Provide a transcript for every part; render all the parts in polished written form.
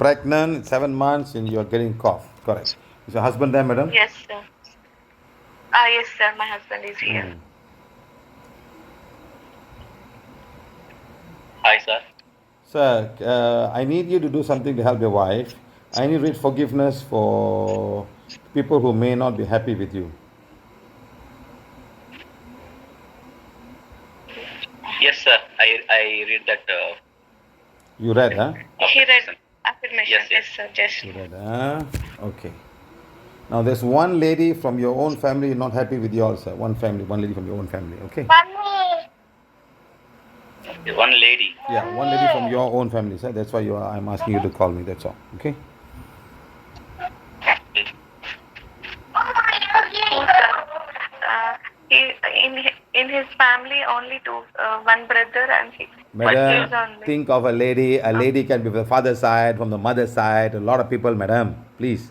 pregnant, 7 months, and you're getting cough. Correct. Is your husband there, madam? Yes, sir. Yes, sir. My husband is here. Hi, sir. Sir, I need you to do something to help your wife. I need to read forgiveness for people who may not be happy with you. Yes, sir. I read that. You read, huh? He read affirmation. Yes. Yes, sir. Just. You read, huh? Okay. Now, there's one lady from your own family not happy with you also. One lady from your own family, okay? One lady. Yeah, one lady from your own family, sir. That's why I'm asking you to call me. That's all, okay? In his family, only one brother and he. Madam, think of a lady. A lady can be from the father's side, from the mother's side. A lot of people, madam. Please.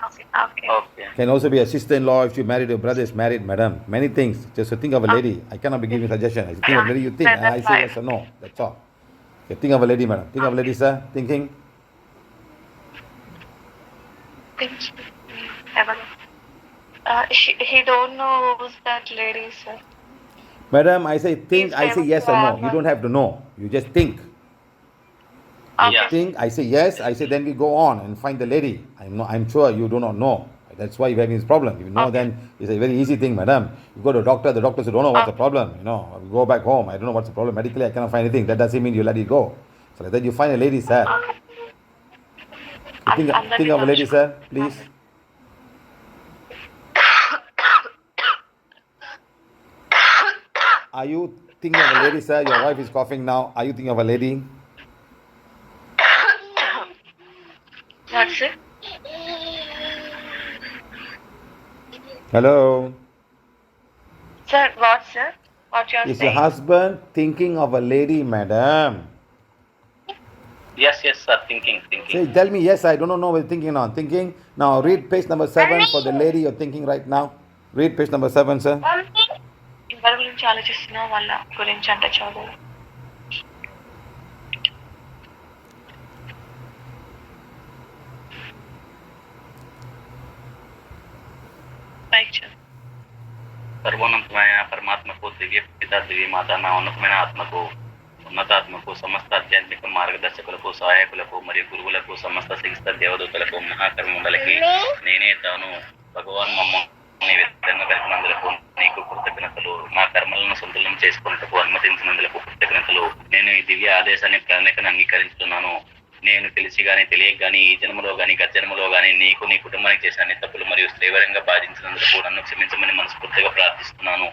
Okay. Can also be a sister-in-law if you married, your brother is married, madam. Many things. Just think of a lady. I cannot be giving suggestion. I think of a lady, you think. And I say yes or no. That's all. Okay, think of a lady, madam. Think of a lady, sir. Thinking. He don't know who's that lady, sir. Madam, I say think. I say yes or no. You don't have to know. You just think. Okay. Think. I say yes. I say then we go on and find the lady. I'm sure you do not know. That's why you're having this problem. If you know, then it's a very easy thing, madam. You go to a doctor. The doctor says, don't know what's the problem. You know, you go back home. I don't know what's the problem. Medically, I cannot find anything. That doesn't mean you let it go. So like that, you find a lady, sir. Think of a lady, sir, please. Are you thinking of a lady, sir? Your wife is coughing now. Are you thinking of a lady? What's it? Hello? Sir, what, sir? What you're saying? Is your husband thinking of a lady, madam? Yes, sir. Thinking. Say, tell me, yes, I don't know what you're thinking now. Thinking. Now, read page number 7 for the lady you're thinking right now. Read page number 7, sir. ఎవరి గురించి ఆలోచిస్తున్నావు వాళ్ళ గురించి అంటే చదువు సర్వోన్నతమైన పరమాత్మకు దివ్య పిత దివ్య మాత నా ఉన్నతమైన ఆత్మకు ఉన్నతాత్మకు సమస్త ఆధ్యాత్మిక మార్గదర్శకులకు సహాయకులకు మరియు గురువులకు సమస్త శ్రీస్త దేవదూతలకు మహాకర్మ మండలికి నేనే తాను భగవాన్ మమ్మల్ని విధంగా కలిపినందులకు నీకు కృతజ్ఞతలు. నా కర్మలను సంతులనం చేసుకున్నట్టుకు అనుమతించినందుకు కృతజ్ఞతలు. నేను ఈ దివ్య ఆదేశాన్ని ప్రణాళికను అంగీకరిస్తున్నాను. నేను తెలిసి గాని తెలియక గాని ఈ జన్మలో గాని గత జన్మలో గాని నీకు నీ కుటుంబానికి చేసిన అన్ని తప్పులు మరియు శ్రీవరంగా బాధించినందుకు నన్ను క్షమించమని మనస్ఫూర్తిగా ప్రార్థిస్తున్నాను.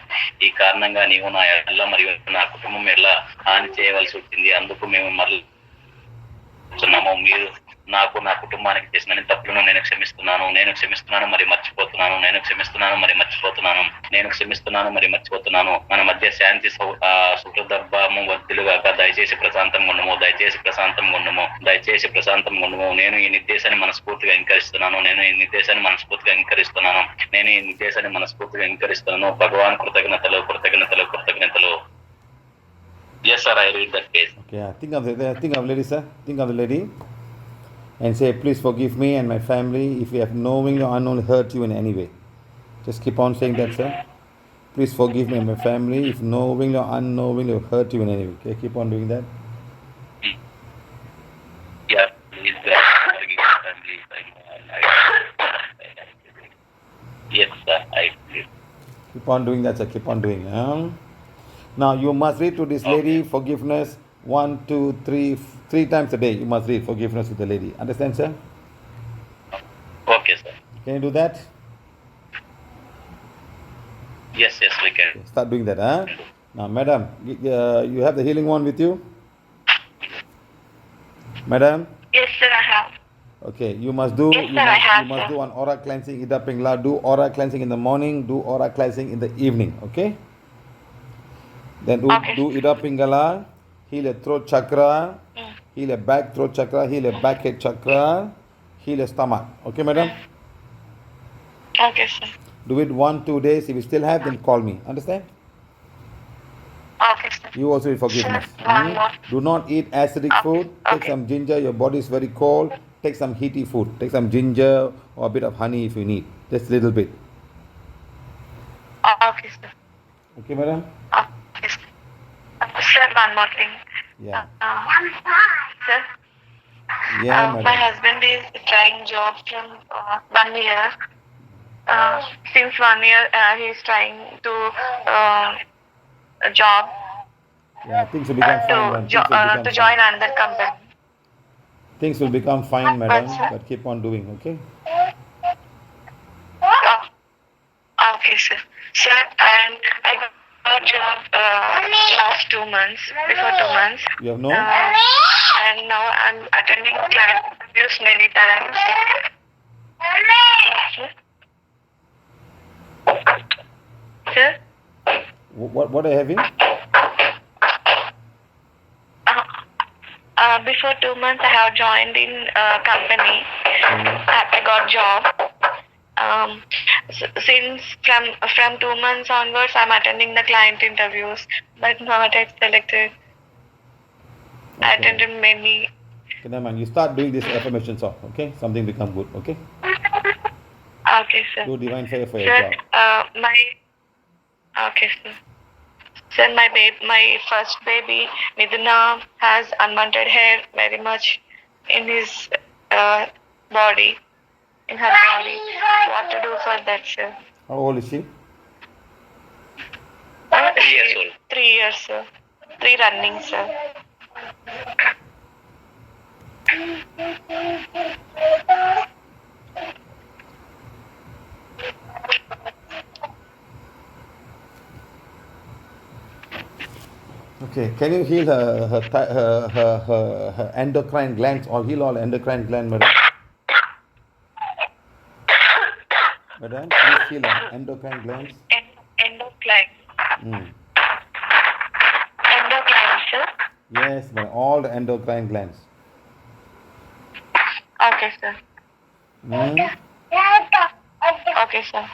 ఈ కారణంగా నీవు నా ఎడల మరియు నా కుటుంబం ఎడల హాని చేయవలసి వచ్చింది. అందుకు మేము మరలున్నాము. మీరు నాకు నా కుటుంబానికి చేసిన అన్ని తప్పులను నేను క్షమిస్తున్నాను మరి మర్చిపోతున్నాను. మన మధ్య శాంతి సుహృదభావము వర్ధిల్లుగాక. దయచేసి ప్రశాంతం ఉండము. నేను ఈ నిర్దేశాన్ని మనస్ఫూర్తిగా అంగీకరిస్తున్నాను. భగవాన్ కృతజ్ఞతలు. Yes, sir, I read that case. Okay, think of the lady, sir. Think of the lady. And say, please forgive me and my family if we have knowingly or unknowingly hurt you in any way. Just keep on saying that, sir. Please forgive me and my family if knowingly or unknowingly have hurt you in any way. Okay, keep on doing that. Yeah, please forgive my family. Yes, sir, I did. Keep on doing that, sir. Keep on doing. Now you must read to this lady forgiveness 1, 2, 3 times a day. You must read forgiveness to the lady. Understand, sir? Okay, sir. Can you do that? Yes, we can. Okay, start doing that, huh? Now, madam, you have the healing wand with you? Madam? Yes, sir, I have. Okay, you must do. Yes, sir, I have, you must sir. do an aura cleansing. Ida Pingla. Do aura cleansing in the morning. Do aura cleansing in the evening. Okay. Then do Ida Pingala. Heal your throat chakra. Heal your back throat chakra. Heal your back head chakra. Heal your stomach. Okay, madam. Okay, sir. Do it 1-2 days. If you still have, then call me. Understand? Okay, sir. You also need forgiveness. One more. Do not eat acidic food. Take Okay. some ginger. Your body is very cold. Take some heaty food. Take some ginger or a bit of honey if you need. Just a little bit. Okay, sir. Okay, madam? Okay, sir. Sir, one more thing. Yeah. Sir, Yeah, my madam. husband is trying job from 1 year. Since 1 year, he is trying to a job Yeah, things will become fine, madam. Things will become to join fine. another company. Things will become fine, madam. sir- But keep on doing, okay? Okay, sir. Sir, and I got a job last 2 months, before 2 months. You have no? And now I'm attending client interviews many times. Sir? What are you having? Before 2 months, I have joined in a company. I got job. Since from 2 months onwards, I'm attending the client interviews, but not yet selected. I Okay. attended many. Okay, never mind. You start doing this affirmations off, okay? Something become good, okay? Okay, sir. Do divine favor for your Sir, job. okay, sir. Sir, my first baby, Miduna, has unwanted hair very much in his body, in her body. What to do for that, sir? How old is she? 3 years old. 3 years, sir. 3 running, sir. Okay, can you heal her endocrine glands or heal all endocrine gland, madam? Madam, please heal her endocrine glands. Endocrine. Mm. Endocrine, sir. Yes, madam, all the endocrine glands. Okay, sir. Mm. Okay, sir.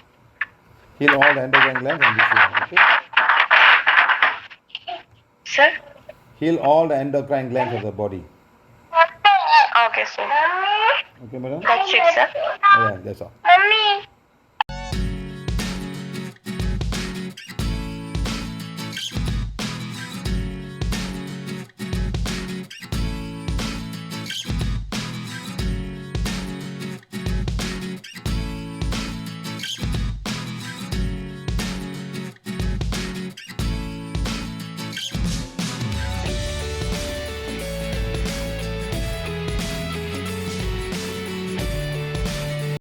Heal all the endocrine glands and this year, okay? Sir? Heal all the endocrine glands of the body. Okay, sir. Okay, madam? That's it, sir. Yeah, that's all.